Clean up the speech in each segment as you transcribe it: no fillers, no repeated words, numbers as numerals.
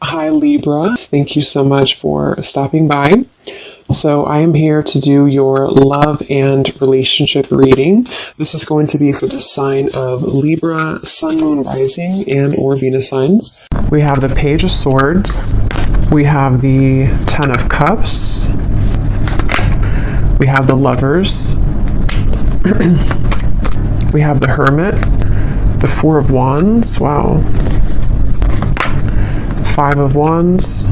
Hi Libra, thank you so much for stopping by. So I am here to do your love and relationship reading. This is going to be for the sign of Libra, Sun, Moon, Rising, and or Venus signs. We have the Page of Swords. We have the Ten of Cups. We have the Lovers. We have the Hermit. The Four of Wands. Wow. Five of Wands.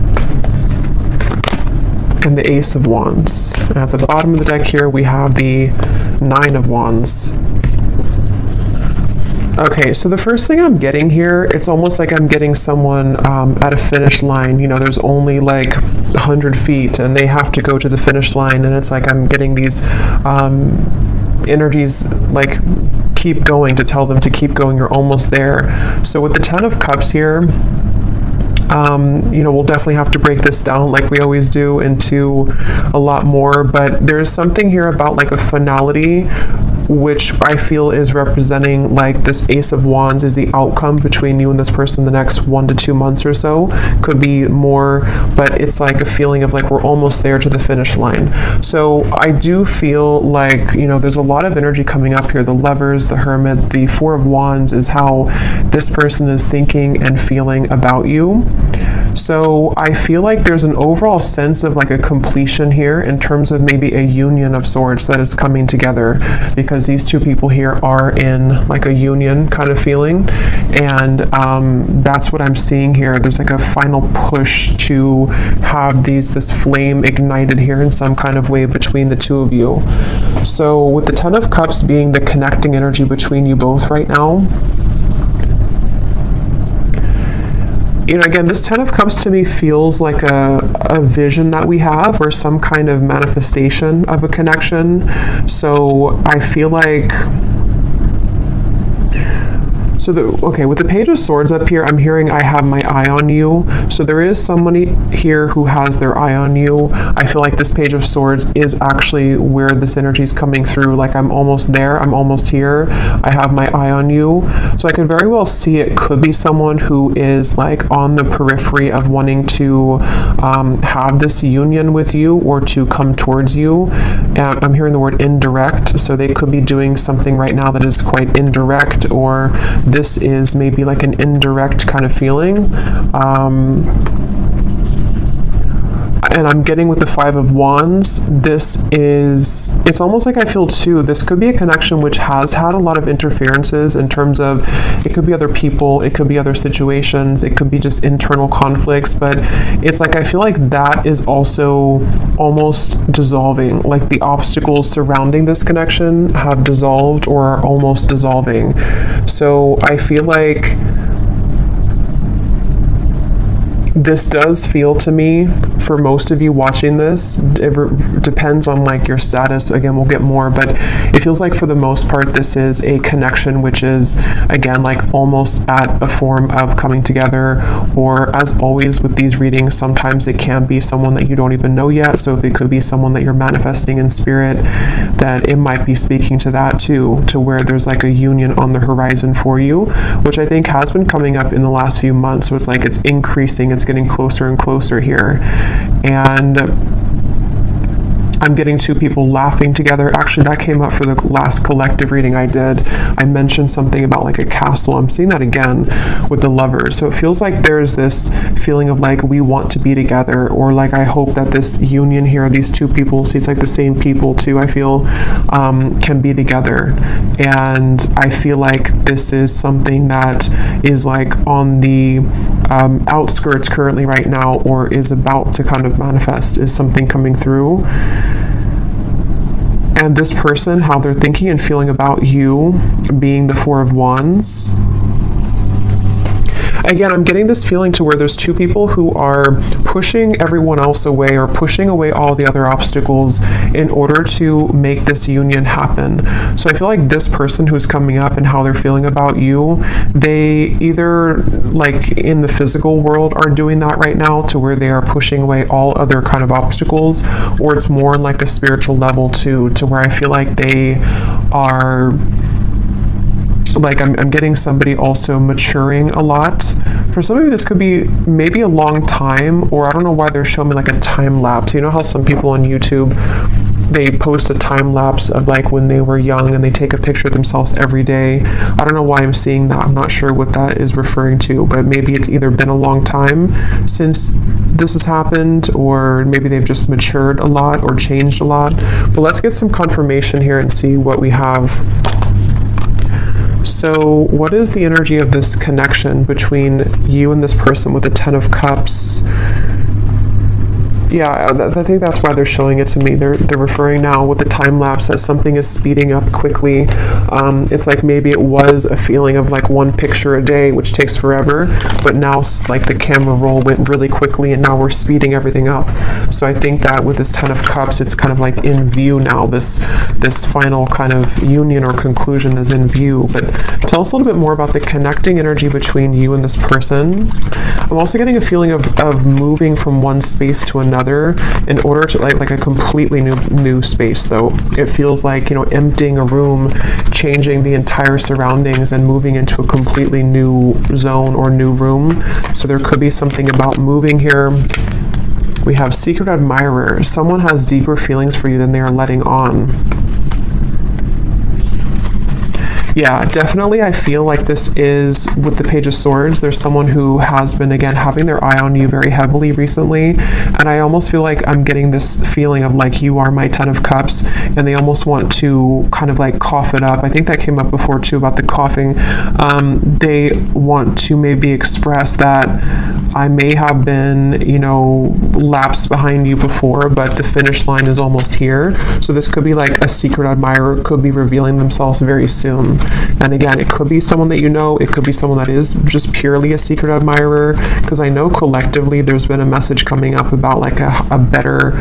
And the Ace of Wands. And at the bottom of the deck here, we have the Nine of Wands. Okay, so the first thing I'm getting here, it's almost like I'm getting someone at a finish line. You know, there's only like 100 feet and they have to go to the finish line, and it's like I'm getting these energies like keep going, to tell them to keep going, you're almost there. So with the Ten of Cups here, you know, we'll definitely have to break this down like we always do into a lot more, but there's something here about like a finality, which I feel is representing like this Ace of Wands is the outcome between you and this person the next 1 to 2 months or so. Could be more, but it's like a feeling of like we're almost there to the finish line. So I do feel like, you know, there's a lot of energy coming up here. The Lovers, the Hermit, the Four of Wands is how this person is thinking and feeling about you. So I feel like there's an overall sense of like a completion here in terms of maybe a union of sorts that is coming together, because these two people here are in like a union kind of feeling, and that's what I'm seeing here. There's like a final push to have this flame ignited here in some kind of way between the two of you. So with the Ten of Cups being the connecting energy between you both right now, you know, again, this Ten of Cups to me feels like a vision that we have, or some kind of manifestation of a connection. So I feel like, okay, with the Page of Swords up here, I'm hearing I have my eye on you. So there is somebody here who has their eye on you. I feel like this Page of Swords is actually where this energy is coming through. Like I'm almost there, I'm almost here, I have my eye on you. So I could very well see it could be someone who is like on the periphery of wanting to have this union with you or to come towards you. And I'm hearing the word indirect. So they could be doing something right now that is quite indirect, or this is maybe like an indirect kind of feeling. And I'm getting with the Five of Wands, it's almost like I feel too, this could be a connection which has had a lot of interferences in terms of, it could be other people, it could be other situations, it could be just internal conflicts, but it's like I feel like that is also almost dissolving. Like the obstacles surrounding this connection have dissolved or are almost dissolving. So I feel like this does feel to me, for most of you watching this, it depends on like your status. Again, we'll get more, but it feels like for the most part, this is a connection which is, again, like almost at a form of coming together, or as always with these readings, sometimes it can be someone that you don't even know yet. So if it could be someone that you're manifesting in spirit, that it might be speaking to that too, to where there's like a union on the horizon for you, which I think has been coming up in the last few months. So it's like it's increasing, it's getting closer and closer here. And I'm getting two people laughing together. Actually, that came up for the last collective reading I did. I mentioned something about like a castle. I'm seeing that again with the Lovers. So it feels like there's this feeling of like we want to be together, or like I hope that this union here, these two people, see, it's like the same people too, I feel, can be together. And I feel like this is something that is like on the outskirts currently right now, or is about to kind of manifest, is something coming through. And this person, how they're thinking and feeling about you, being the Four of Wands. Again, I'm getting this feeling to where there's two people who are pushing everyone else away, or pushing away all the other obstacles in order to make this union happen. So I feel like this person who's coming up and how they're feeling about you, they either like in the physical world are doing that right now, to where they are pushing away all other kind of obstacles, or it's more on like a spiritual level too, to where I feel like they are like I'm getting somebody also maturing a lot. For some of you, this could be maybe a long time, or I don't know why they're showing me like a time lapse. You know how some people on YouTube, they post a time lapse of like when they were young and they take a picture of themselves every day. I don't know why I'm seeing that. I'm not sure what that is referring to, but maybe it's either been a long time since this has happened, or maybe they've just matured a lot or changed a lot. But let's get some confirmation here and see what we have. So what is the energy of this connection between you and this person with the 10 of Cups? Yeah, I think that's why they're showing it to me. They're referring now with the time lapse that something is speeding up quickly. It's like maybe it was a feeling of like one picture a day, which takes forever, but now like the camera roll went really quickly and now we're speeding everything up. So I think that with this 10 of Cups, it's kind of like in view now. This final kind of union or conclusion is in view. But tell us a little bit more about the connecting energy between you and this person. I'm also getting a feeling of moving from one space to another in order to like a completely new space. Though it feels like, you know, emptying a room, changing the entire surroundings and moving into a completely new zone or new room. So there could be something about moving here. We have secret admirer. Someone has deeper feelings for you than they are letting on. Yeah, definitely I feel like this is, with the Page of Swords, there's someone who has been, again, having their eye on you very heavily recently, and I almost feel like I'm getting this feeling of like, you are my 10 of Cups, and they almost want to kind of like cough it up. I think that came up before too about the coughing. They want to maybe express that I may have been, you know, lapsed behind you before, but the finish line is almost here. So this could be like a secret admirer, could be revealing themselves very soon. And again, it could be someone that you know, it could be someone that is just purely a secret admirer, because I know collectively there's been a message coming up about like a better,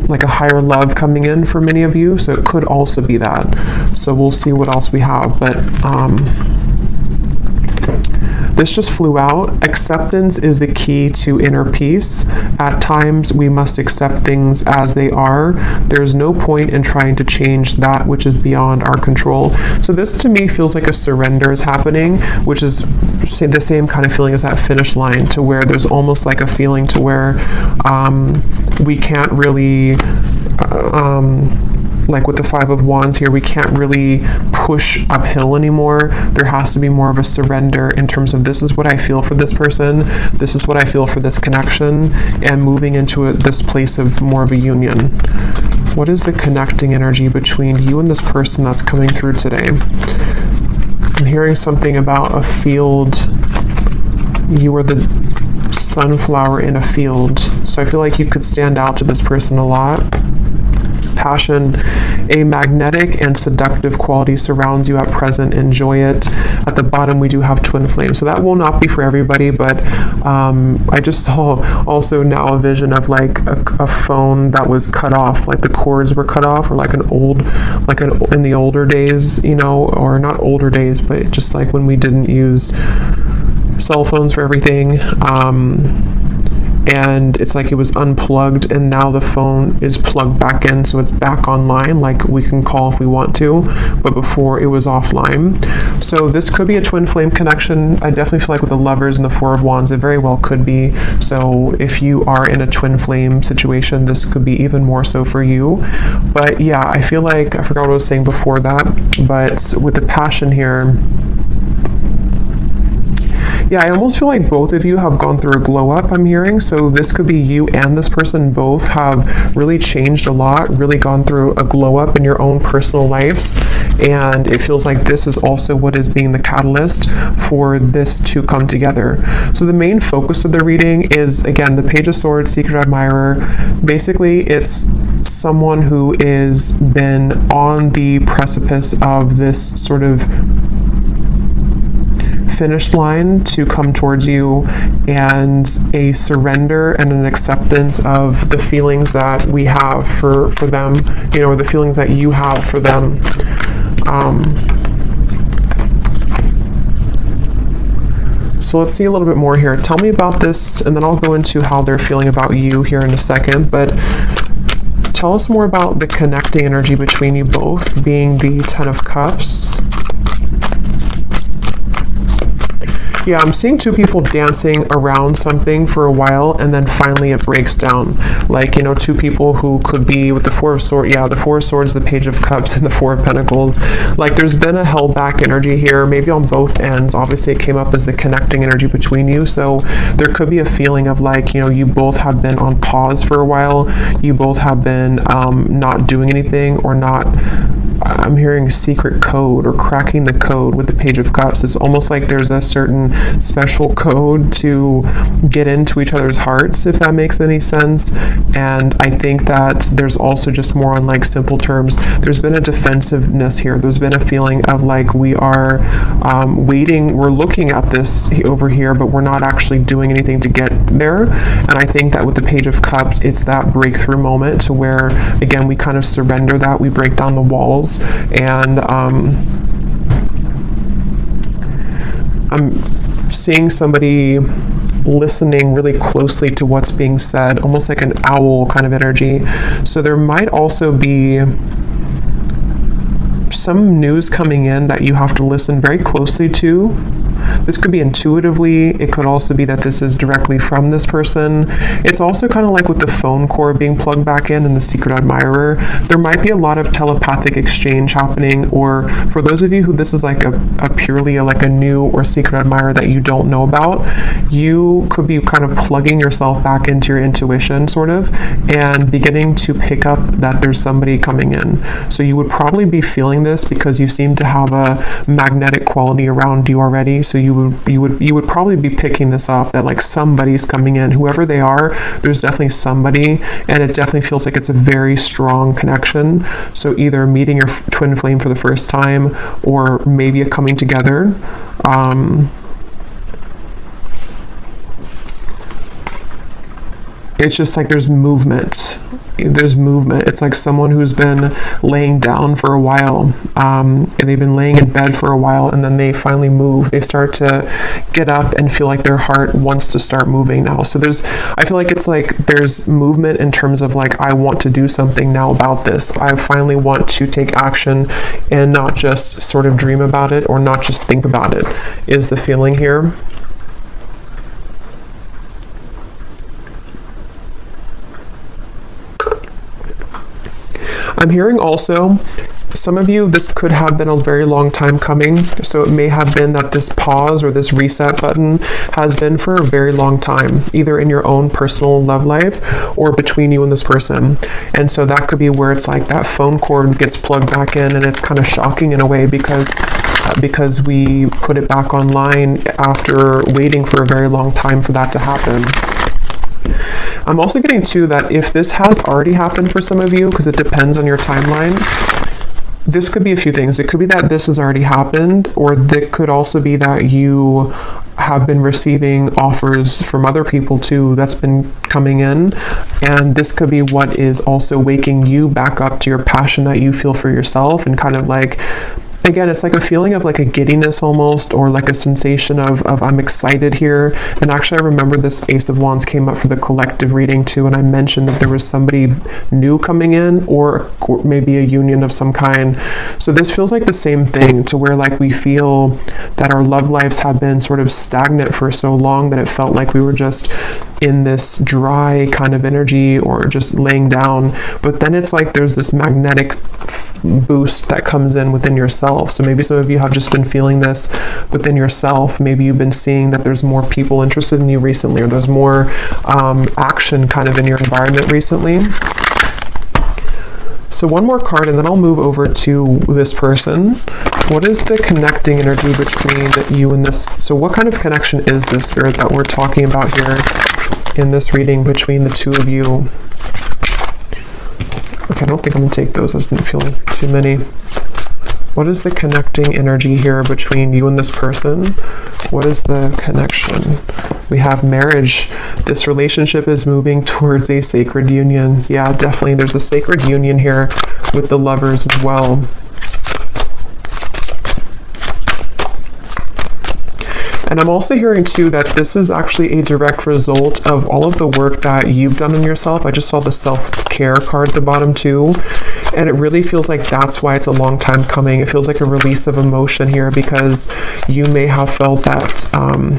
like a higher love coming in for many of you. So it could also be that. So we'll see what else we have. But this just flew out. Acceptance is the key to inner peace. At times, we must accept things as they are. There's no point in trying to change that which is beyond our control. So this to me feels like a surrender is happening, which is the same kind of feeling as that finish line, to where there's almost like a feeling to where we can't really like with the 5 of Wands here, we can't really push uphill anymore. There has to be more of a surrender in terms of, this is what I feel for this person, this is what I feel for this connection, and moving into this place of more of a union. What is the connecting energy between you and this person that's coming through today? I'm hearing something about a field. You are the sunflower in a field. So I feel like you could stand out to this person a lot. Passion, a magnetic and seductive quality surrounds you at present. Enjoy it. At the bottom, we do have twin flame. So that will not be for everybody, but I just saw also now a vision of like a phone that was cut off, like the cords were cut off, or like in the older days, you know, or not older days, but just like when we didn't use cell phones for everything. And it's like it was unplugged, and now the phone is plugged back in, so it's back online, like we can call if we want to, but before it was offline. So this could be a twin flame connection. I definitely feel like with the Lovers and the 4 of Wands, it very well could be. So if you are in a twin flame situation, this could be even more so for you. But yeah, I feel like, I forgot what I was saying before that, but with the passion here, yeah, I almost feel like both of you have gone through a glow up, I'm hearing. So this could be you and this person both have really changed a lot, really gone through a glow up in your own personal lives. And it feels like this is also what is being the catalyst for this to come together. So the main focus of the reading is, again, the Page of Swords, secret admirer. Basically, it's someone who is been on the precipice of this sort of finish line to come towards you, and a surrender and an acceptance of the feelings that we have for them, you know, or the feelings that you have for them. So let's see a little bit more here. Tell me about this, and then I'll go into how they're feeling about you here in a second, but tell us more about the connecting energy between you both, being the 10 of Cups. Yeah, I'm seeing two people dancing around something for a while, and then finally it breaks down. Like, you know, two people who could be with the Four of Swords, the Four of Swords, the Page of Cups, and the Four of Pentacles. Like, there's been a held back energy here, maybe on both ends. Obviously, it came up as the connecting energy between you, so there could be a feeling of like, you know, you both have been on pause for a while. You both have been not doing anything, or not, I'm hearing secret code or cracking the code with the Page of Cups. It's almost like there's a certain special code to get into each other's hearts, if that makes any sense. And I think that there's also just more on like simple terms. There's been a defensiveness here. There's been a feeling of like we are waiting. We're looking at this over here, but we're not actually doing anything to get there. And I think that with the Page of Cups, it's that breakthrough moment to where, again, we kind of surrender that. We break down the walls. And I'm seeing somebody listening really closely to what's being said, almost like an owl kind of energy. So there might also be some news coming in that you have to listen very closely to. This could be intuitively. It could also be that this is directly from this person. It's also kind of like with the phone cord being plugged back in and the secret admirer. There might be a lot of telepathic exchange happening, or for those of you who this is like a purely like a new or secret admirer that you don't know about, you could be kind of plugging yourself back into your intuition sort of, and beginning to pick up that there's somebody coming in. So you would probably be feeling this because you seem to have a magnetic quality around you already. So you would probably be picking this up, that like somebody's coming in, whoever they are. There's definitely somebody, and it definitely feels like it's a very strong connection. So either meeting your twin flame for the first time, or maybe a coming together. It's just like there's movement. It's like someone who's been laying down for a while, and they've been laying in bed for a while, and then they finally move. They start to get up and feel like their heart wants to start moving now. So I feel like it's like there's movement in terms of like, I want to do something now about this. I finally want to take action and not just sort of dream about it, or not just think about it, is the feeling here. I'm hearing also, some of you, this could have been a very long time coming. So it may have been that this pause or this reset button has been for a very long time, either in your own personal love life or between you and this person. And so that could be where it's like that phone cord gets plugged back in, and it's kind of shocking in a way because we put it back online after waiting for a very long time for that to happen. I'm also getting too that if this has already happened for some of you, because it depends on your timeline, this could be a few things. It could be that this has already happened, or it could also be that you have been receiving offers from other people too that's been coming in, and this could be what is also waking you back up to your passion that you feel for yourself, and kind of like, again, it's like a feeling of like a giddiness almost, or like a sensation of I'm excited here. And actually, I remember this Ace of Wands came up for the collective reading too, and I mentioned that there was somebody new coming in, or maybe a union of some kind. So this feels like the same thing, to where like we feel that our love lives have been sort of stagnant for so long that it felt like we were just in this dry kind of energy, or just laying down. But then it's like there's this magnetic boost that comes in within yourself. So maybe some of you have just been feeling this within yourself. Maybe you've been seeing that there's more people interested in you recently, or there's more action kind of in your environment recently. So one more card, and then I'll move over to this person. What is the connecting energy between you and this? So what kind of connection is this, Spirit, that we're talking about here in this reading between the two of you? Okay, I don't think I'm going to take those. I've been feeling too many. What is the connecting energy here between you and this person? What is the connection? We have marriage. This relationship is moving towards a sacred union. Yeah, definitely. There's a sacred union here with the lovers as well. And I'm also hearing too that this is actually a direct result of all of the work that you've done on yourself. I just saw the self-care card at the bottom too. And it really feels like that's why it's a long time coming. It feels like a release of emotion here, because you may have felt that,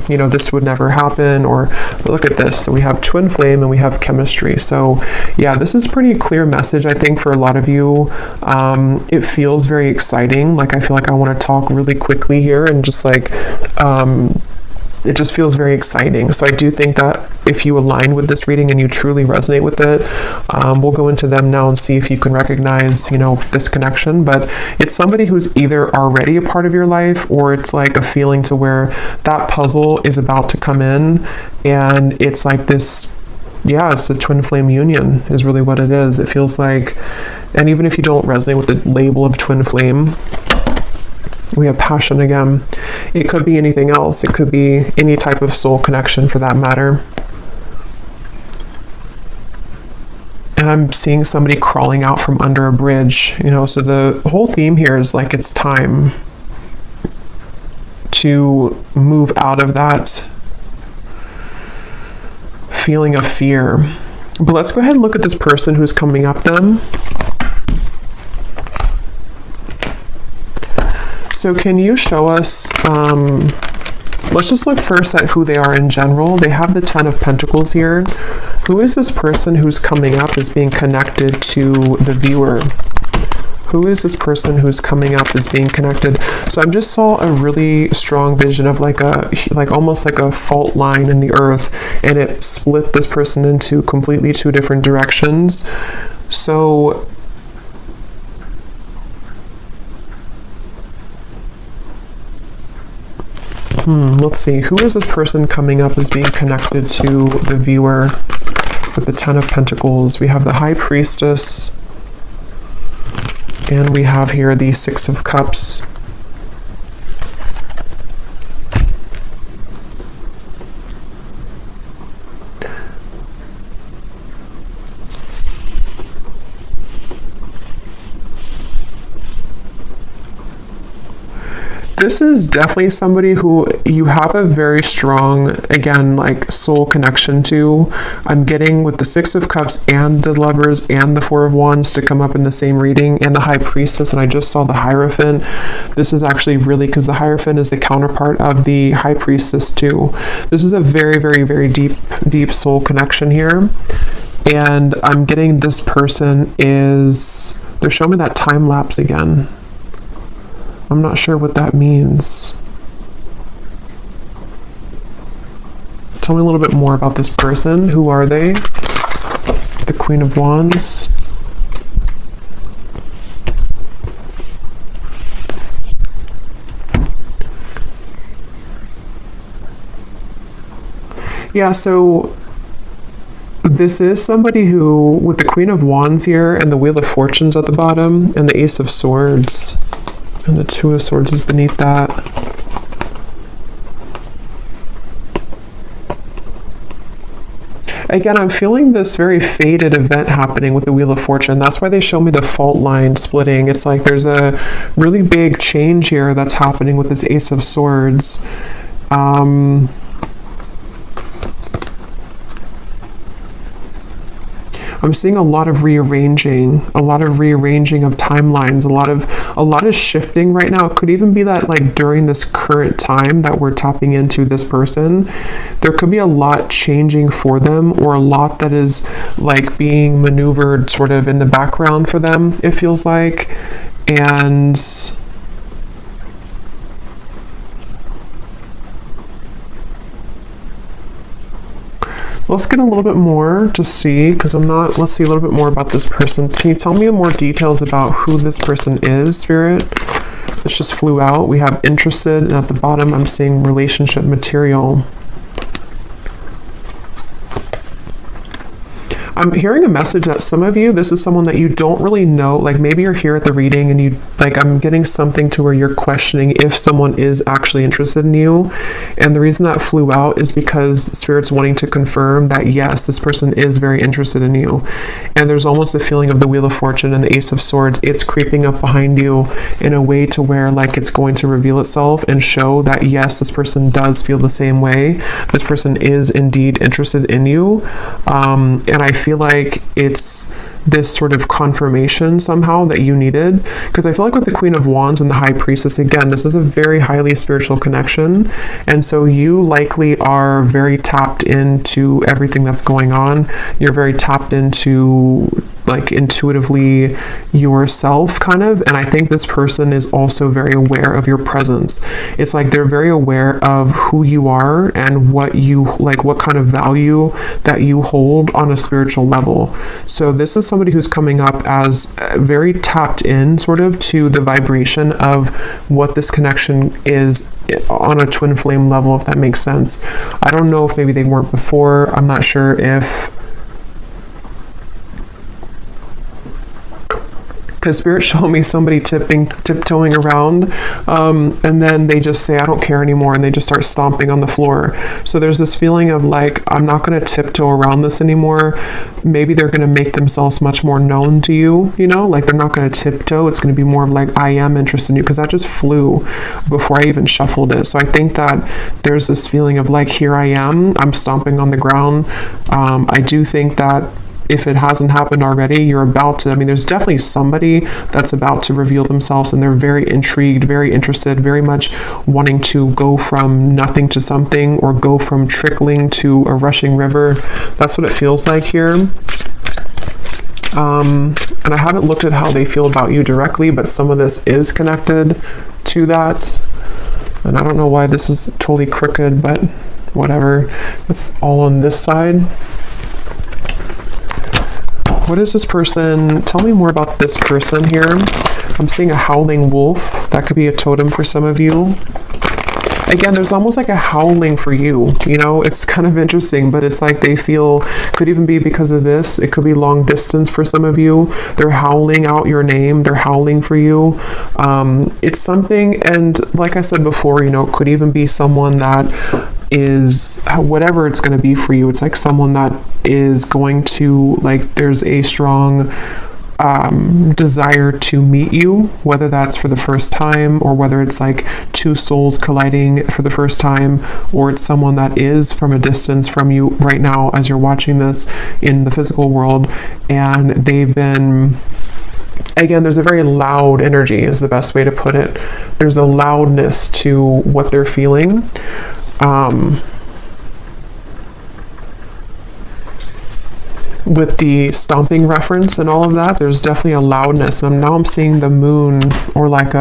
you know, this would never happen, or look at this. So we have twin flame and we have chemistry. So yeah, this is a pretty clear message, I think, for a lot of you. It feels very exciting. Like, I feel like I want to talk really quickly here and just like, it just feels very exciting. So I do think that if you align with this reading and you truly resonate with it, we'll go into them now and see if you can recognize, you know, this connection. But it's somebody who's either already a part of your life, or it's like a feeling to where that puzzle is about to come in, and it's like this, yeah, it's a twin flame union is really what it is. It feels like, and even if you don't resonate with the label of twin flame, we have passion again. It could be anything else. It could be any type of soul connection for that matter. And I'm seeing somebody crawling out from under a bridge, you know, so the whole theme here is like it's time to move out of that feeling of fear. But let's go ahead and look at this person who's coming up then. So can you show us, let's just look first at who they are in general. They have the 10 of Pentacles here. Who is this person who's coming up as being connected to the viewer? Who is this person who's coming up as being connected? So I just saw a really strong vision of like almost like a fault line in the earth, and it split this person into completely two different directions. So let's see. Who is this person coming up as being connected to the viewer with the 10 of Pentacles? We have the High Priestess, and we have here the 6 of Cups. This is definitely somebody who you have a very strong, again, like soul connection to. I'm getting with the 6 of Cups and the Lovers and the 4 of Wands to come up in the same reading, and the High Priestess, and I just saw the Hierophant. This is actually really, because the Hierophant is the counterpart of the High Priestess too. This is a very, very, very deep soul connection here. And I'm getting this person is, they're showing me that time lapse again. I'm not sure what that means. Tell me a little bit more about this person. Who are they? The Queen of Wands. Yeah, so this is somebody who, with the Queen of Wands here and the Wheel of Fortunes at the bottom and the Ace of Swords, and the 2 of Swords is beneath that. Again, I'm feeling this very fated event happening with the Wheel of Fortune. That's why they show me the fault line splitting. It's like there's a really big change here that's happening with this Ace of Swords. I'm seeing a lot of rearranging of timelines, a lot of shifting right now. It could even be that like during this current time that we're tapping into this person, there could be a lot changing for them, or a lot that is like being maneuvered sort of in the background for them, it feels like. And let's get a little bit more to see, because let's see a little bit more about this person. Can you tell me more details about who this person is, Spirit? This just flew out. We have interested, and at the bottom I'm seeing relationship material. I'm hearing a message that some of you, this is someone that you don't really know. Like maybe you're here at the reading and you like, I'm getting something to where you're questioning if someone is actually interested in you. And the reason that flew out is because Spirit's wanting to confirm that yes, this person is very interested in you. And there's almost a feeling of the Wheel of Fortune and the Ace of Swords. It's creeping up behind you in a way to where like it's going to reveal itself and show that yes, this person does feel the same way. This person is indeed interested in you. And I feel like it's this sort of confirmation somehow that you needed, because I feel like with the Queen of Wands and the High Priestess, again, this is a very highly spiritual connection, and so you likely are very tapped into everything that's going on. You're very tapped into like intuitively yourself kind of, and I think this person is also very aware of your presence. It's like they're very aware of who you are and what you like, what kind of value that you hold on a spiritual level. So this is somebody who's coming up as very tapped in sort of to the vibration of what this connection is on a twin flame level, if that makes sense. I don't know if maybe they weren't before. I'm not sure if, because Spirit showed me somebody tiptoeing around, and then they just say, I don't care anymore, and they just start stomping on the floor. So there's this feeling of like, I'm not going to tiptoe around this anymore. Maybe they're going to make themselves much more known to you, you know, like they're not going to tiptoe. It's going to be more of like, I am interested in you, because that just flew before I even shuffled it. So I think that there's this feeling of like, here I am, I'm stomping on the ground. I do think that if it hasn't happened already, you're about to, I mean, there's definitely somebody that's about to reveal themselves, and they're very intrigued, very interested, very much wanting to go from nothing to something, or go from trickling to a rushing river. That's what it feels like here. And I haven't looked at how they feel about you directly, but some of this is connected to that. And I don't know why this is totally crooked, but whatever. It's all on this side. What is this person? Tell me more about this person here. I'm seeing a howling wolf. That could be a totem for some of you. Again, there's almost like a howling for you. You know, it's kind of interesting, but it's like they feel, could even be because of this. It could be long distance for some of you. They're howling out your name. They're howling for you. It's something, and like I said before, you know, it could even be someone that is, whatever it's going to be for you, it's like someone that is going to, like, there's a strong desire to meet you, whether that's for the first time, or whether it's like two souls colliding for the first time, or it's someone that is from a distance from you right now as you're watching this in the physical world, and they've been, again, there's a very loud energy is the best way to put it. There's a loudness to what they're feeling. With the stomping reference and all of that, there's definitely a loudness. And now I'm seeing the moon, or like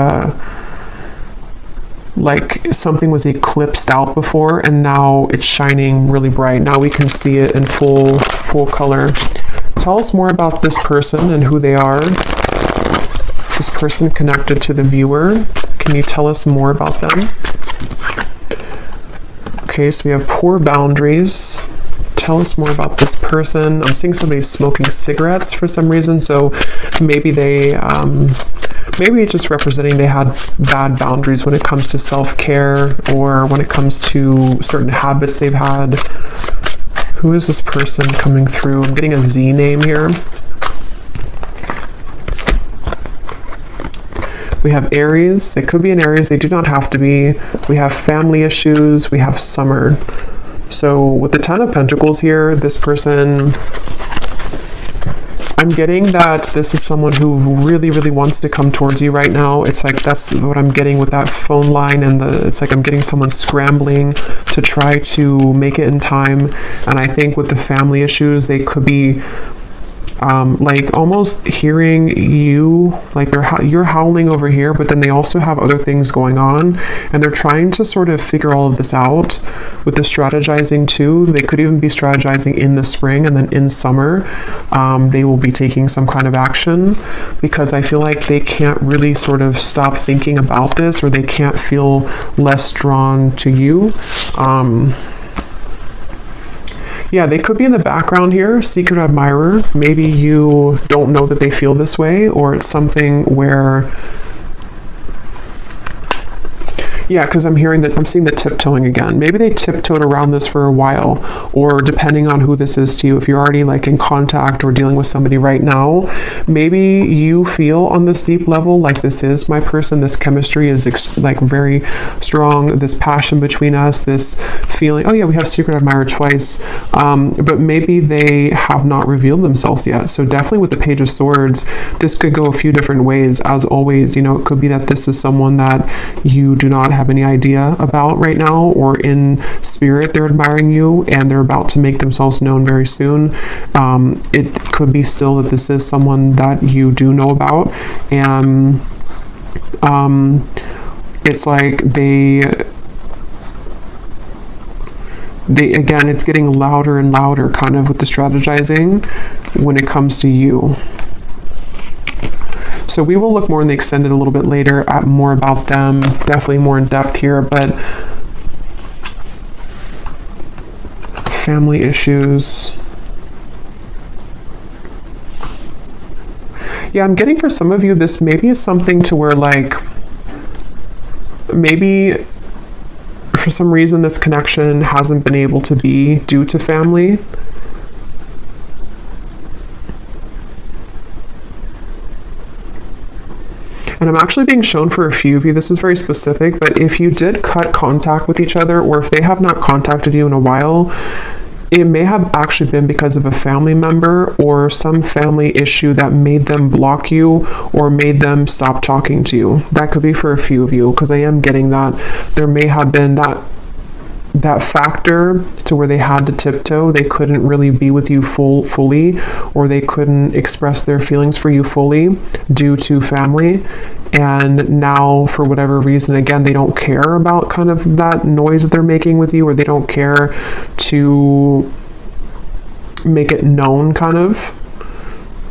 something was eclipsed out before, and now it's shining really bright. Now we can see it in full color. Tell us more about this person and who they are. This person connected to the viewer. Can you tell us more about them? Okay, so we have poor boundaries. Tell us more about this person. I'm seeing somebody smoking cigarettes for some reason, so maybe they, maybe it's just representing they had bad boundaries when it comes to self-care, or when it comes to certain habits they've had. Who is this person coming through? I'm getting a Z name here. We have Aries. They could be an Aries. They do not have to be. We have family issues. We have summer. So with the Ten of Pentacles here, this person, I'm getting that this is someone who really, really wants to come towards you right now. It's like, that's what I'm getting with that phone line, and it's like I'm getting someone scrambling to try to make it in time. And I think with the family issues, they could be like almost hearing you, like you're howling over here, but then they also have other things going on, and they're trying to sort of figure all of this out with the strategizing too. They could even be strategizing in the spring, and then in summer they will be taking some kind of action, because I feel like they can't really sort of stop thinking about this, or they can't feel less drawn to you. Yeah, they could be in the background here, secret admirer. Maybe you don't know that they feel this way, or it's something where, yeah, because I'm seeing the tiptoeing again. Maybe they tiptoed around this for a while, or depending on who this is to you, if you're already like in contact or dealing with somebody right now, maybe you feel on this deep level like this is my person, this chemistry is like very strong, this passion between us, this feeling. Oh yeah, we have secret admirer twice, but maybe they have not revealed themselves yet. So definitely with the Page of Swords, this could go a few different ways. As always, you know, it could be that this is someone that you do not have any idea about right now, or in spirit they're admiring you and they're about to make themselves known very soon. It could be still that this is someone that you do know about, and it's like they again, it's getting louder and louder kind of with the strategizing when it comes to you. So we will look more in the extended a little bit later at more about them, definitely more in depth here, but family issues. Yeah, I'm getting for some of you, this maybe is something to where like, maybe for some reason this connection hasn't been able to be due to family. And I'm actually being shown for a few of you, this is very specific, but if you did cut contact with each other, or if they have not contacted you in a while, it may have actually been because of a family member or some family issue that made them block you or made them stop talking to you. That could be for a few of you, because I am getting that there may have been that factor to where they had to tiptoe. They couldn't really be with you fully, or they couldn't express their feelings for you fully due to family. And now, for whatever reason, again, they don't care about kind of that noise that they're making with you, or they don't care to make it known kind of.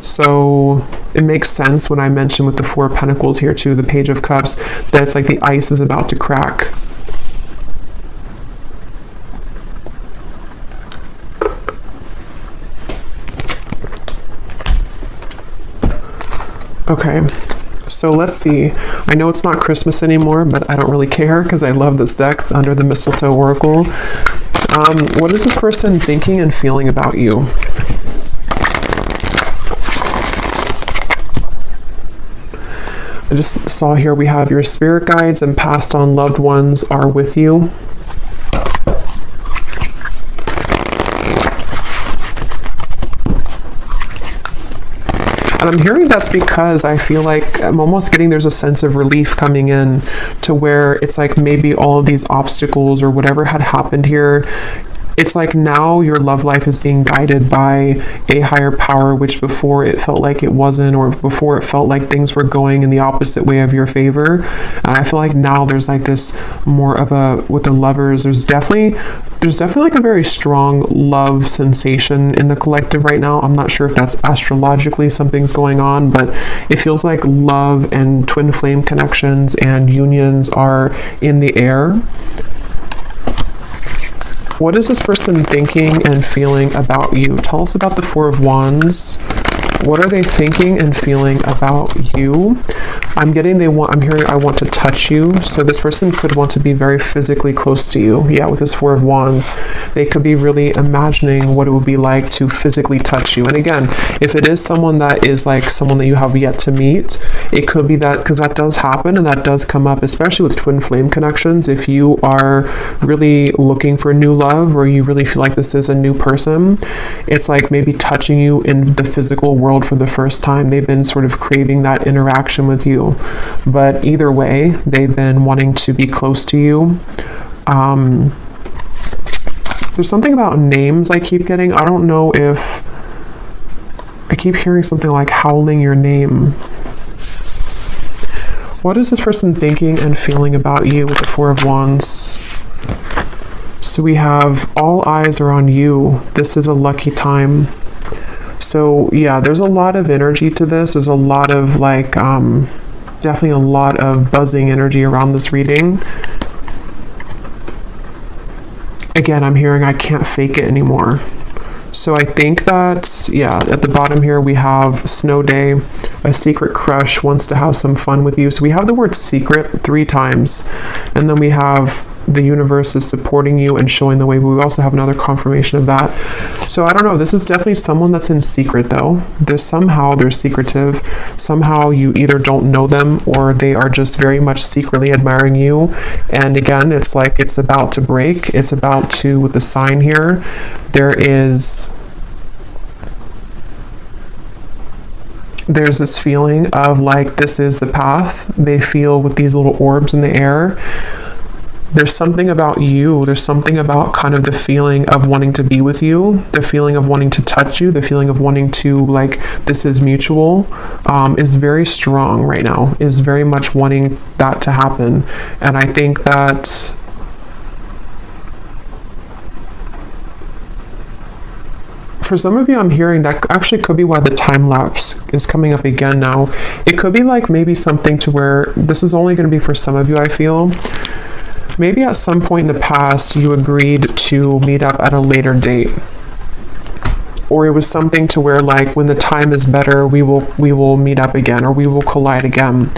So it makes sense when I mention with the Four of Pentacles here too, the Page of Cups, that it's like the ice is about to crack. Okay, so let's see. I know it's not Christmas anymore, but I don't really care because I love this deck, Under the Mistletoe Oracle. What is this person thinking and feeling about you? I just saw here we have your spirit guides and passed on loved ones are with you. And I'm hearing that's because I feel like I'm almost getting there's a sense of relief coming in to where it's like maybe all of these obstacles or whatever had happened here, it's like now your love life is being guided by a higher power, which before it felt like it wasn't, or before it felt like things were going in the opposite way of your favor. And I feel like now there's like this more of a, with the lovers, there's definitely like a very strong love sensation in the collective right now. I'm not sure if that's astrologically something's going on, but it feels like love and twin flame connections and unions are in the air. What is this person thinking and feeling about you? Tell us about the Four of Wands. What are they thinking and feeling about you? I'm hearing I want to touch you. So this person could want to be very physically close to you. Yeah, with this Four of Wands. They could be really imagining what it would be like to physically touch you. And again, if it is someone that is like someone that you have yet to meet, it could be that, because that does happen and that does come up, especially with twin flame connections. If you are really looking for new love, or you really feel like this is a new person, it's like maybe touching you in the physical world for the first time. They've been sort of craving that interaction with you. But either way, they've been wanting to be close to you. There's something about names I keep getting. I don't know if I keep hearing something like howling your name. What is this person thinking and feeling about you with the Four of Wands? So we have all eyes are on you. This is a lucky time. So yeah, there's a lot of energy to this. There's a lot of like, definitely a lot of buzzing energy around this reading. Again, I'm hearing I can't fake it anymore. So I think that, yeah, at the bottom here we have snow day, a secret crush wants to have some fun with you. So we have the word secret 3 times, and then we have the universe is supporting you and showing the way. But we also have another confirmation of that. So I don't know, this is definitely someone that's in secret though. They're secretive. Somehow you either don't know them or they are just very much secretly admiring you. And again, it's like it's about to break. It's about to, with the sign here, there's this feeling of like this is the path. They feel with these little orbs in the air. There's something about you, there's something about kind of the feeling of wanting to be with you, the feeling of wanting to touch you, the feeling of wanting to, like, this is mutual, is very strong right now, is very much wanting that to happen. And I think that for some of you, I'm hearing that actually could be why the time lapse is coming up again now. It could be like maybe something to where this is only going to be for some of you, I feel. Maybe at some point in the past, you agreed to meet up at a later date. Or it was something to where, like, when the time is better, we will meet up again, or we will collide again.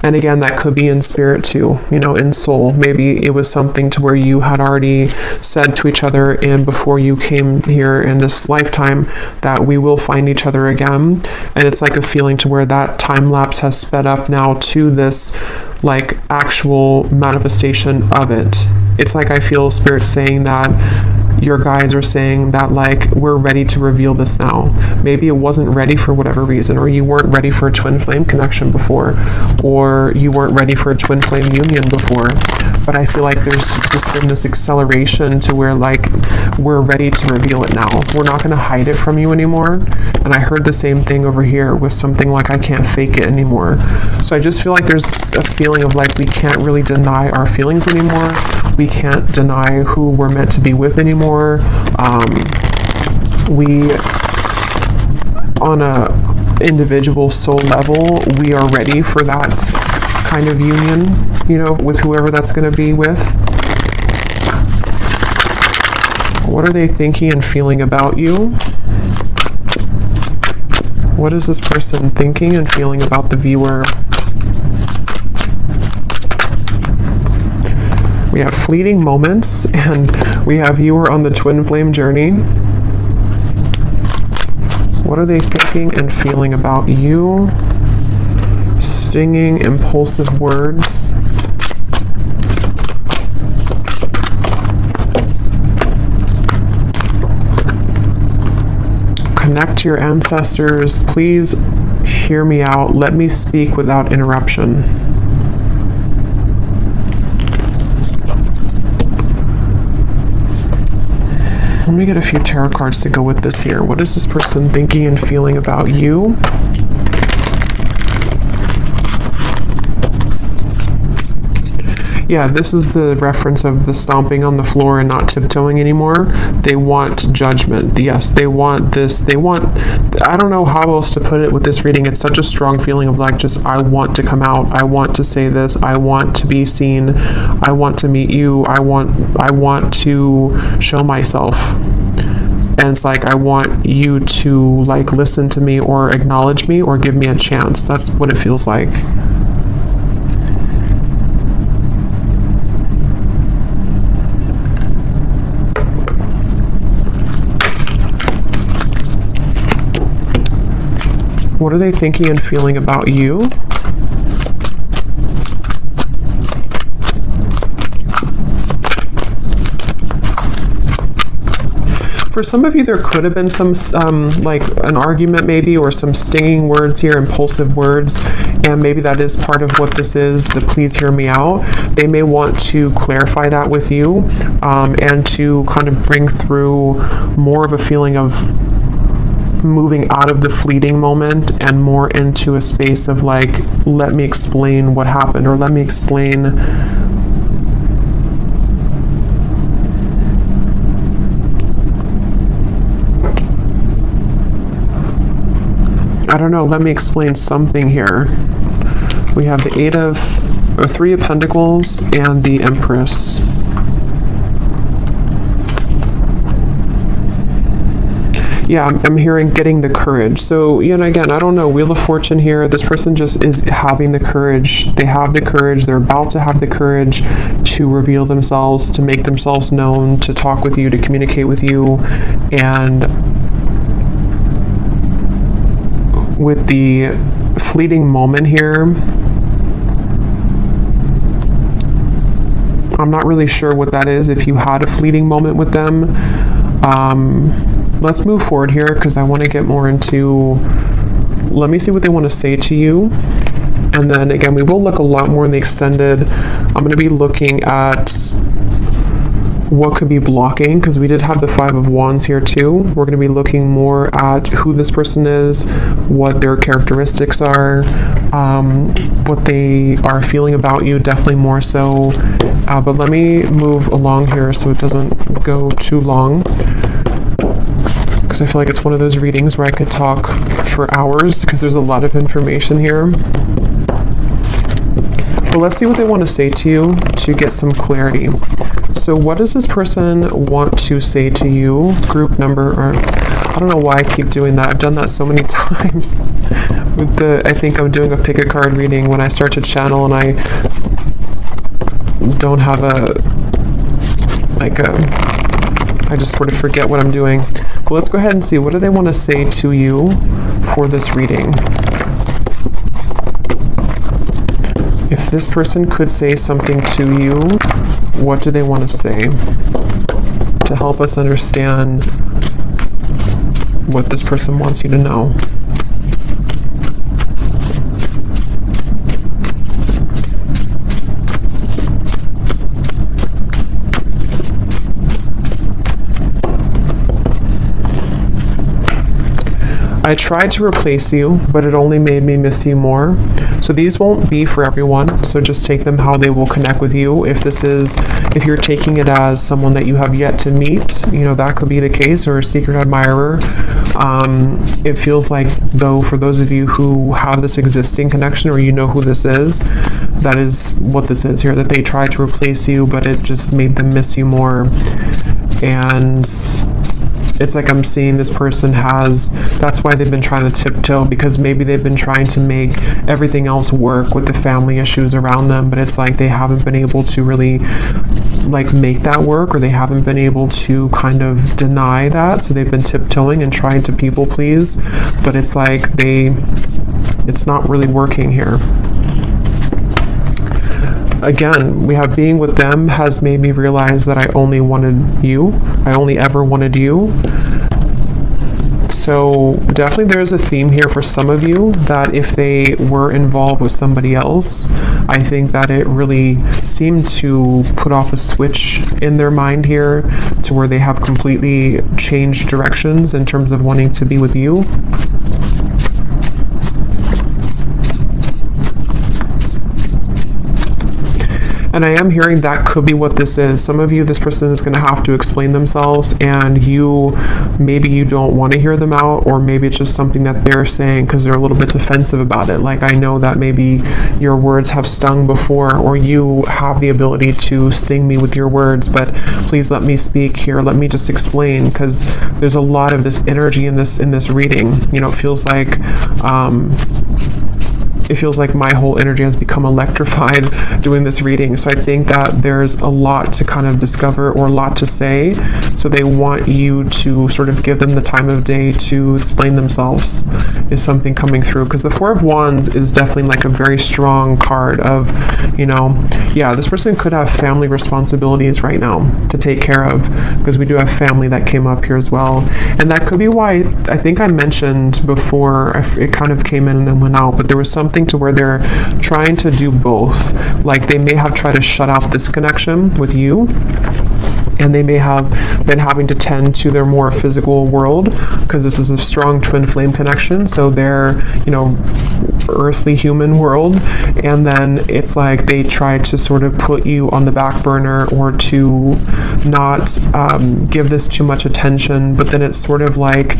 And again, that could be in spirit too, you know, in soul. Maybe it was something to where you had already said to each other and before you came here in this lifetime that we will find each other again. And it's like a feeling to where that time lapse has sped up now to this like actual manifestation of it. It's like I feel spirit saying that your guides are saying that, like, we're ready to reveal this now. Maybe it wasn't ready for whatever reason, or you weren't ready for a twin flame connection before, or you weren't ready for a twin flame union before. But I feel like there's just been this acceleration to where, like, we're ready to reveal it now. We're not going to hide it from you anymore. And I heard the same thing over here with something like I can't fake it anymore. So I just feel like there's a feeling of like we can't really deny our feelings anymore. We can't deny who we're meant to be with anymore. We, on a individual soul level, we are ready for that kind of union, you know, with whoever that's going to be with. What are they thinking and feeling about you? What is this person thinking and feeling about the viewer? We have fleeting moments, and we have viewer on the twin flame journey. What are they thinking and feeling about you? Stinging, impulsive words. Connect to your ancestors. Please hear me out. Let me speak without interruption. Let me get a few tarot cards to go with this here. What is this person thinking and feeling about you? Yeah, this is the reference of the stomping on the floor and not tiptoeing anymore. They want judgment. Yes, they want this. They want, I don't know how else to put it with this reading. It's such a strong feeling of like, just, I want to come out. I want to say this. I want to be seen. I want to meet you. I want to show myself. And it's like, I want you to like listen to me or acknowledge me or give me a chance. That's what it feels like. What are they thinking and feeling about you? For some of you, there could have been some, like an argument maybe, or some stinging words here, impulsive words, and maybe that is part of what this is, the please hear me out. They may want to clarify that with you, and to kind of bring through more of a feeling of moving out of the fleeting moment and more into a space of like, let me explain what happened, or let me explain I don't know, let me explain something here. We have the Three of Pentacles and the Empress. Yeah, I'm hearing getting the courage. So, you know, again, I don't know, Wheel of Fortune here. This person just is having the courage. They have the courage. They're about to have the courage to reveal themselves, to make themselves known, to talk with you, to communicate with you. And with the fleeting moment here, I'm not really sure what that is. If you had a fleeting moment with them, let's move forward here because I want to get more into, let me see what they want to say to you. And then again, we will look a lot more in the extended. I'm going to be looking at what could be blocking, because we did have the Five of Wands here too. We're going to be looking more at who this person is, what their characteristics are, what they are feeling about you, definitely more so. But let me move along here so it doesn't go too long, because I feel like it's one of those readings where I could talk for hours because there's a lot of information here. But let's see what they want to say to you to get some clarity. So what does this person want to say to you? Group number, or I don't know why I keep doing that. I've done that so many times. With the, I think I'm doing a pick a card reading when I start to channel and I don't have I just sort of forget what I'm doing. But let's go ahead and see, what do they want to say to you for this reading? If this person could say something to you, what do they want to say to help us understand what this person wants you to know? I tried to replace you, but it only made me miss you more. So these won't be for everyone, so just take them how they will connect with you. If you're taking it as someone that you have yet to meet, you know, that could be the case, or a secret admirer. It feels like, though, for those of you who have this existing connection, or you know who this is, that is what this is here, that they tried to replace you, but it just made them miss you more. And it's like I'm seeing this person that's why they've been trying to tiptoe, because maybe they've been trying to make everything else work with the family issues around them, but it's like they haven't been able to really make that work, or they haven't been able to kind of deny that, so they've been tiptoeing and trying to people please, but it's like it's not really working here. Again, we have being with them has made me realize that I only wanted you. I only ever wanted you. So definitely there's a theme here for some of you that if they were involved with somebody else, I think that it really seemed to put off a switch in their mind here to where they have completely changed directions in terms of wanting to be with you. And I am hearing that could be what this is. Some of you, this person is going to have to explain themselves, and maybe you don't want to hear them out, or maybe it's just something that they're saying because they're a little bit defensive about it. Like, I know that maybe your words have stung before, or you have the ability to sting me with your words, but please let me speak here. Let me just explain, because there's a lot of this energy in this reading. You know, it feels like my whole energy has become electrified doing this reading. So I think that there's a lot to kind of discover, or a lot to say. So they want you to sort of give them the time of day to explain themselves, is something coming through. Because the Four of Wands is definitely like a very strong card of, you know, yeah, this person could have family responsibilities right now to take care of, because we do have family that came up here as well. And that could be why I think I mentioned before, it kind of came in and then went out, but there was something to where they're trying to do both. Like, they may have tried to shut off this connection with you, and they may have been having to tend to their more physical world, because this is a strong twin flame connection, so their, you know, earthly human world, and then it's like they try to sort of put you on the back burner, or to not give this too much attention, but then it's sort of like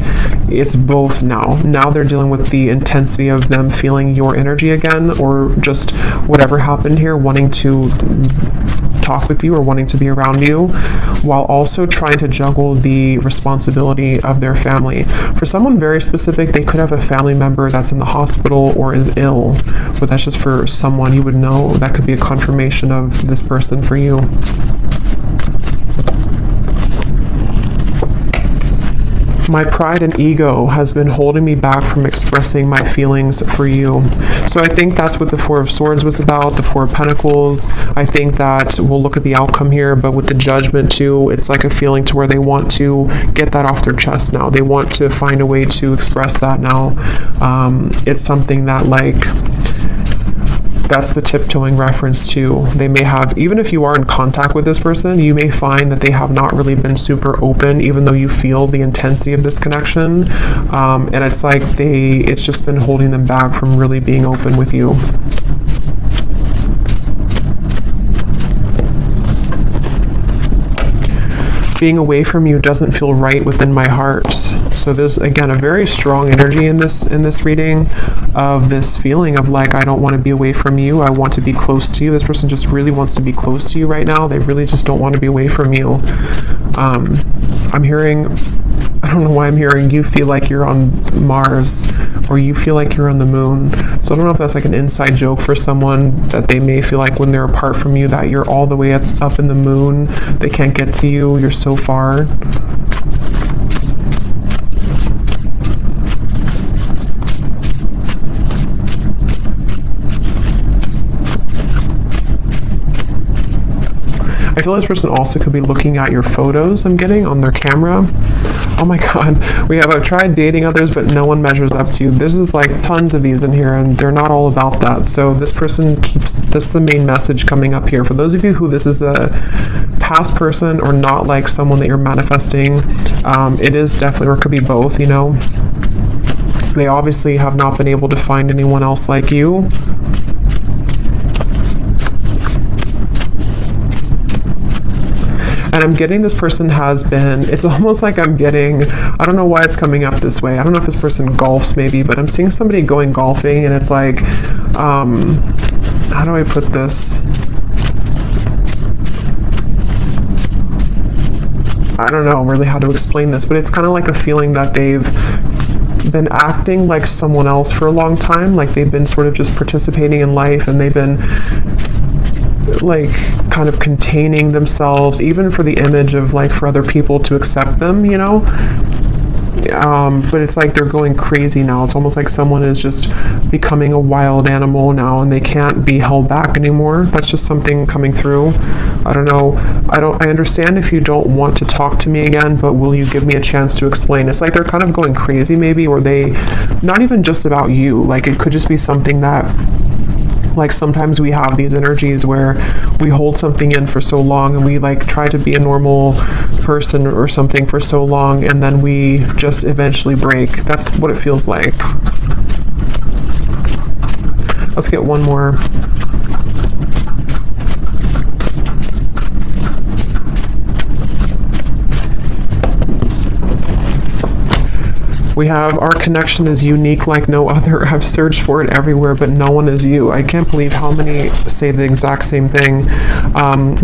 it's both now they're dealing with the intensity of them feeling your energy again, or just whatever happened here, wanting to talk with you or wanting to be around you, while also trying to juggle the responsibility of their family. For someone very specific, they could have a family member that's in the hospital or is ill, but that's just for someone you would know. That could be a confirmation of this person for you. My pride and ego has been holding me back from expressing my feelings for you. So I think that's what the Four of Swords was about, the Four of Pentacles. I think that we'll look at the outcome here, but with the Judgment too, it's like a feeling to where they want to get that off their chest now. They want to find a way to express that now. It's something that, like, that's the tiptoeing reference to. They may have, even if you are in contact with this person, you may find that they have not really been super open, even though you feel the intensity of this connection. And it's like it's just been holding them back from really being open with you. Being away from you doesn't feel right within my heart. So there's, again, a very strong energy in this reading of this feeling of like, I don't want to be away from you. I want to be close to you. This person just really wants to be close to you right now. They really just don't want to be away from you. I'm hearing, I don't know why I'm hearing you feel like you're on Mars, or you feel like you're on the moon. So I don't know if that's like an inside joke for someone, that they may feel like when they're apart from you that you're all the way up in the moon. They can't get to you. You're so far. I feel this person also could be looking at your photos I'm getting on their camera. Oh my god, I've tried dating others, but no one measures up to you. There's just like tons of these in here, and they're not all about that. So this person this is the main message coming up here. For those of you who this is a past person or not like someone that you're manifesting, it is definitely, or it could be both, you know. They obviously have not been able to find anyone else like you. And I'm getting this person has been, it's almost like I'm getting, I don't know why it's coming up this way. I don't know if this person golfs maybe, but I'm seeing somebody going golfing, and it's like, how do I put this? I don't know really how to explain this, but it's kind of like a feeling that they've been acting like someone else for a long time. Like they've been sort of just participating in life, and they've been like kind of containing themselves, even for the image of like for other people to accept them, you know. But it's like they're going crazy now. It's almost like someone is just becoming a wild animal now, and they can't be held back anymore. That's just something coming through. I don't know. I understand if you don't want to talk to me again, but will you give me a chance to explain? It's like they're kind of going crazy maybe, or they, not even just about you. Like it could just be something that, like sometimes we have these energies where we hold something in for so long, and we like try to be a normal person or something for so long, and then we just eventually break. That's what it feels like. Let's get one more. We have, our connection is unique like no other. I've searched for it everywhere, but no one is you. I can't believe how many say the exact same thing.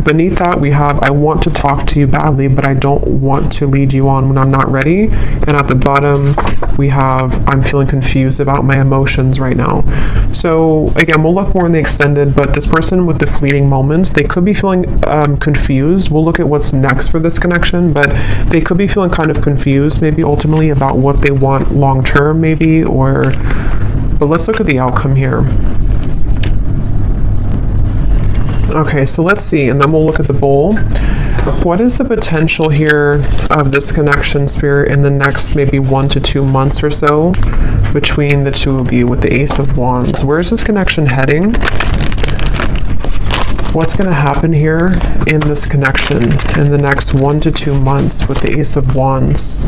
Beneath that, we have, I want to talk to you badly, but I don't want to lead you on when I'm not ready. And at the bottom, we have, I'm feeling confused about my emotions right now. So again, we'll look more in the extended, but this person with the fleeting moments, they could be feeling confused. We'll look at what's next for this connection, but they could be feeling kind of confused, maybe ultimately about what they want long term maybe, but let's look at the outcome here. Okay, so let's see, and then we'll look at the bowl. What is the potential here of this connection, Spirit, in the next maybe 1 to 2 months or so between the two of you with the Ace of Wands? Where is this connection heading? What's going to happen here in this connection in the next 1 to 2 months with the Ace of Wands?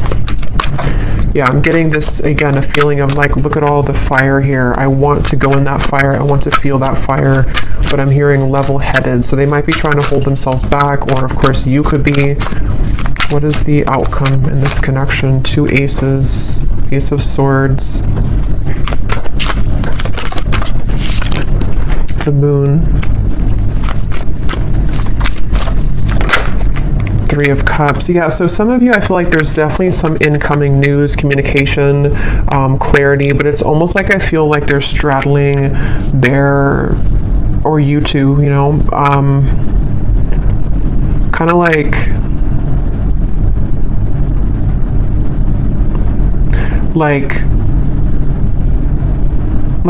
Yeah, I'm getting this, again, a feeling of like, look at all the fire here. I want to go in that fire. I want to feel that fire, but I'm hearing level-headed. So they might be trying to hold themselves back, or of course you could be. What is the outcome in this connection? 2 aces, Ace of Swords, the Moon, Three of Cups. Yeah, so some of you, I feel like there's definitely some incoming news, communication, clarity, but it's almost like I feel like they're straddling their, or you two, you know, kind of like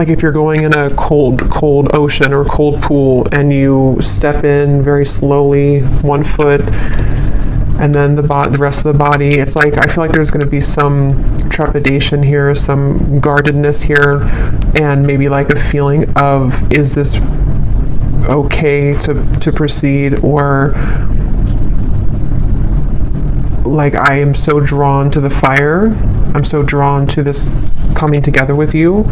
if you're going in a cold ocean or cold pool and you step in very slowly, 1 foot, and then the rest of the body, it's like I feel like there's going to be some trepidation here, some guardedness here, and maybe like a feeling of, is this okay to proceed, or like I am so drawn to the fire, I'm so drawn to this coming together with you,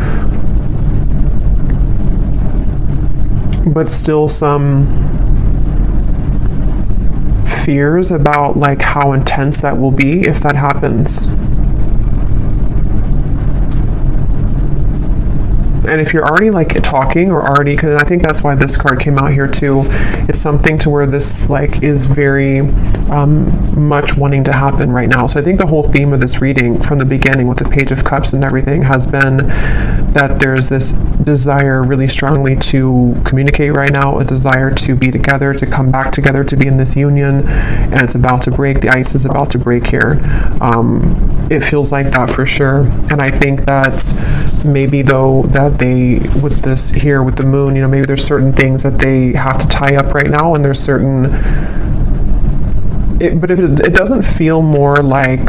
but still some fears about like how intense that will be if that happens. And if you're already like talking or already, because I think that's why this card came out here too, it's something to where this like is very much wanting to happen right now. So I think the whole theme of this reading from the beginning with the Page of Cups and everything has been that there's this desire really strongly to communicate right now, a desire to be together, to come back together, to be in this union, and it's about to break. The ice is about to break here. It feels like that for sure. And I think that maybe though that they, with this here with the moon, you know, maybe there's certain things that they have to tie up right now, and there's certain, but if it doesn't feel more like,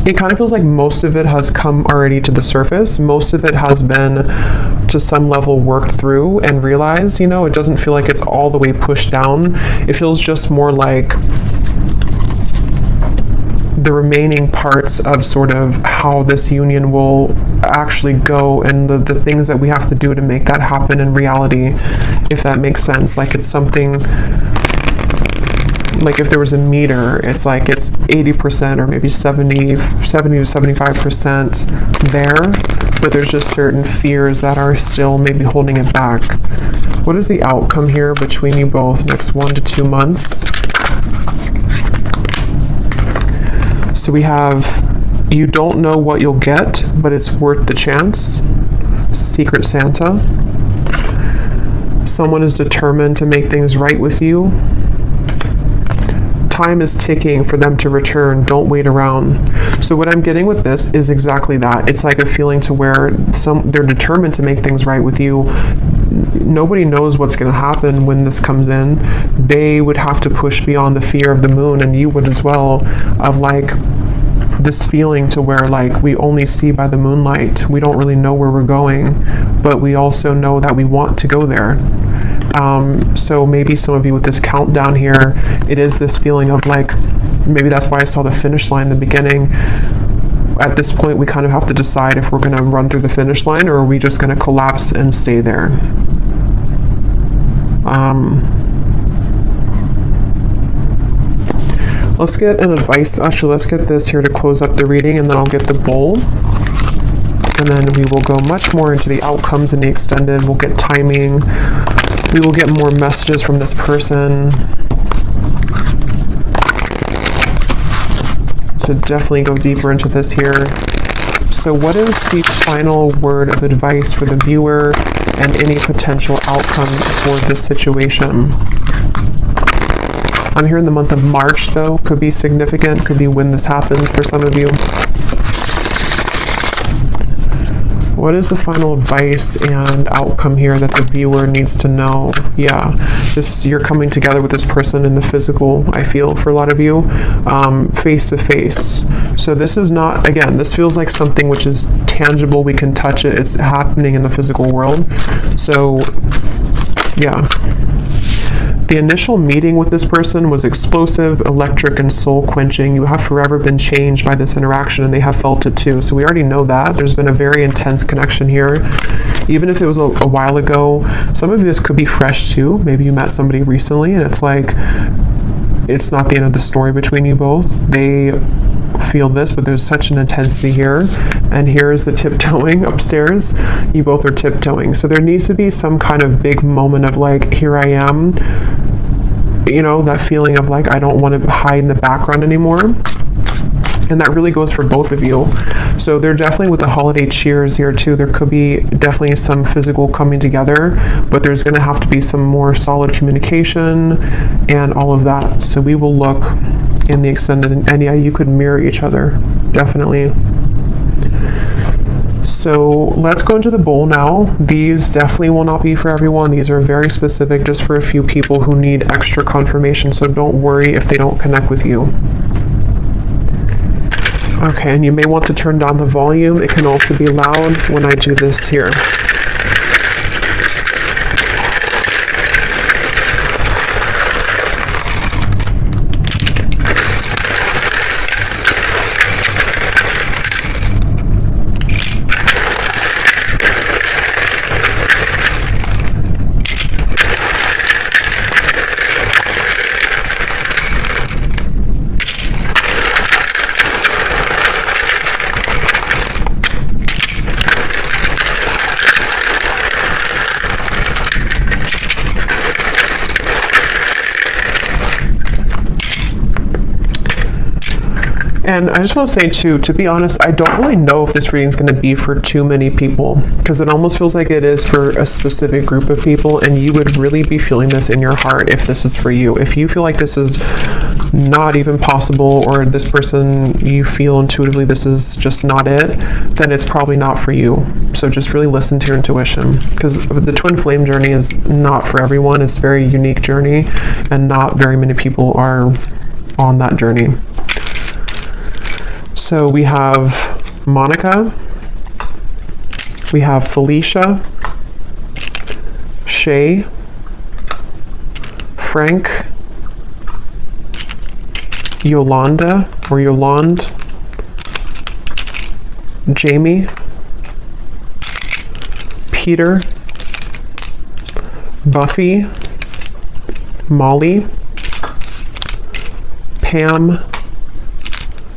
it kind of feels like most of it has come already to the surface. Most of it has been to some level worked through and realized, you know, it doesn't feel like it's all the way pushed down. It feels just more like the remaining parts of sort of how this union will actually go, and the things that we have to do to make that happen in reality, if that makes sense. Like it's something, like if there was a meter, it's like it's 80% or maybe 70 to 75% there, but there's just certain fears that are still maybe holding it back. What is the outcome here between you both next 1 to 2 months? So we have, you don't know what you'll get, but it's worth the chance. Secret Santa. Someone is determined to make things right with you. Time is ticking for them to return. Don't wait around. So what I'm getting with this is exactly that. It's like a feeling to where they're determined to make things right with you. Nobody knows what's going to happen when this comes in. They would have to push beyond the fear of the moon, and you would as well, of like this feeling to where like we only see by the moonlight. We don't really know where we're going, but we also know that we want to go there. So maybe some of you with this countdown here, it is this feeling of like, maybe that's why I saw the finish line in the beginning. At this point, we kind of have to decide if we're going to run through the finish line, or are we just going to collapse and stay there. Let's get an advice. Actually, let's get this here to close up the reading, and then I'll get the bowl. And then we will go much more into the outcomes and the extended. We'll get timing. We will get more messages from this person. So definitely go deeper into this here. So what is the final word of advice for the viewer and any potential outcome for this situation? I'm here in the month of March, though. Could be significant, could be when this happens for some of you. What is the final advice and outcome here that the viewer needs to know? Yeah, you're coming together with this person in the physical, I feel, for a lot of you, face to face. So this is not, again, this feels like something which is tangible, we can touch it, it's happening in the physical world. So, yeah. The initial meeting with this person was explosive, electric, and soul-quenching. You have forever been changed by this interaction, and they have felt it too. So we already know that. There's been a very intense connection here. Even if it was a while ago, some of this could be fresh too. Maybe you met somebody recently, and it's like, it's not the end of the story between you both. They feel this, but there's such an intensity here. And here's the tiptoeing upstairs. You both are tiptoeing. So there needs to be some kind of big moment of like, here I am. you know, that feeling of like, I don't want to hide in the background anymore. And that really goes for both of you. So there definitely, with the holiday cheers here too, there could be definitely some physical coming together, but there's going to have to be some more solid communication and all of that. So we will look in the extended, and yeah, you could mirror each other, definitely. So let's go into the bowl now. These definitely will not be for everyone. These are very specific, just for a few people who need extra confirmation. So don't worry if they don't connect with you. Okay, and you may want to turn down the volume. It can also be loud when I do this here. And I just want to say too, to be honest, I don't really know if this reading is going to be for too many people, because it almost feels like it is for a specific group of people, and you would really be feeling this in your heart if this is for you. If you feel like this is not even possible, or this person, you feel intuitively this is just not it, then it's probably not for you. So just really listen to your intuition, because the twin flame journey is not for everyone. It's a very unique journey, and not very many people are on that journey. So we have Monica, we have Felicia, Shay, Frank, Yolanda or Yolande, Jamie, Peter, Buffy, Molly, Pam,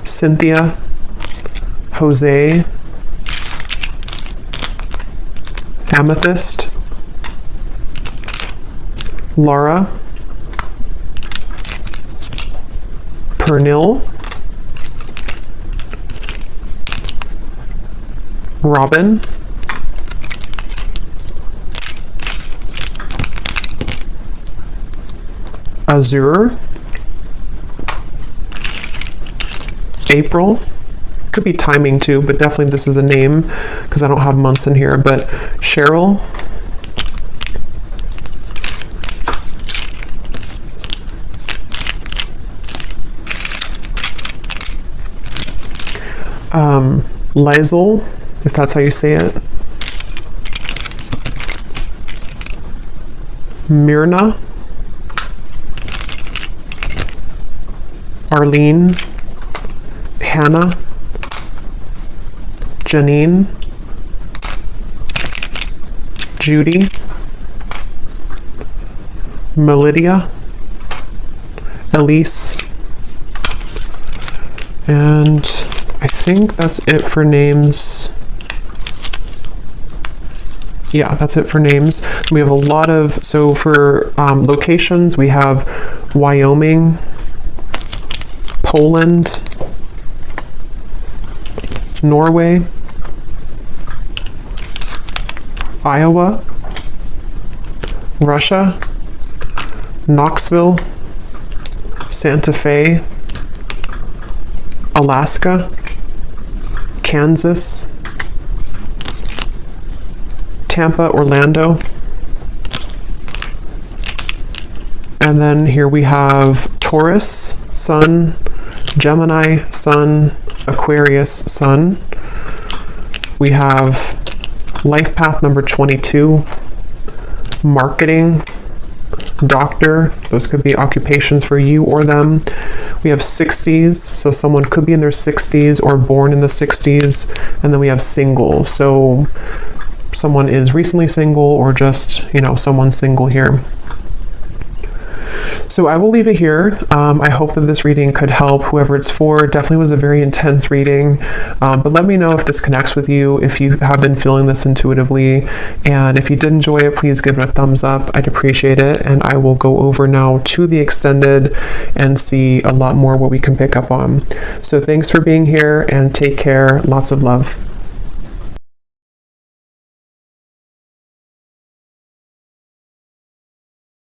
Cynthia, Jose, Amethyst, Laura, Pernil, Robin, Azure, April. Could be timing too, but definitely this is a name because I don't have months in here. But Cheryl, Lizel, if that's how you say it, Myrna, Arlene, Hannah, Janine, Judy, Melidia, Elise, and I think that's it for names. Yeah, that's it for names. We have a lot of, so for locations, we have Wyoming, Poland, Norway, Iowa, Russia, Knoxville, Santa Fe, Alaska, Kansas, Tampa, Orlando, and then here we have Taurus, Sun, Gemini, Sun, Aquarius, Sun. We have life path number 22, marketing, doctor. Those could be occupations for you or them. We have 60s, so someone could be in their 60s or born in the 60s. And then we have single, so someone is recently single or just, you know, someone single here. So I will leave it here. I hope that this reading could help whoever it's for. It definitely was a very intense reading, but let me know if this connects with you, if you have been feeling this intuitively, and if you did enjoy it, please give it a thumbs up. I'd appreciate it, and I will go over now to the extended and see a lot more what we can pick up on. So thanks for being here, and take care. Lots of love.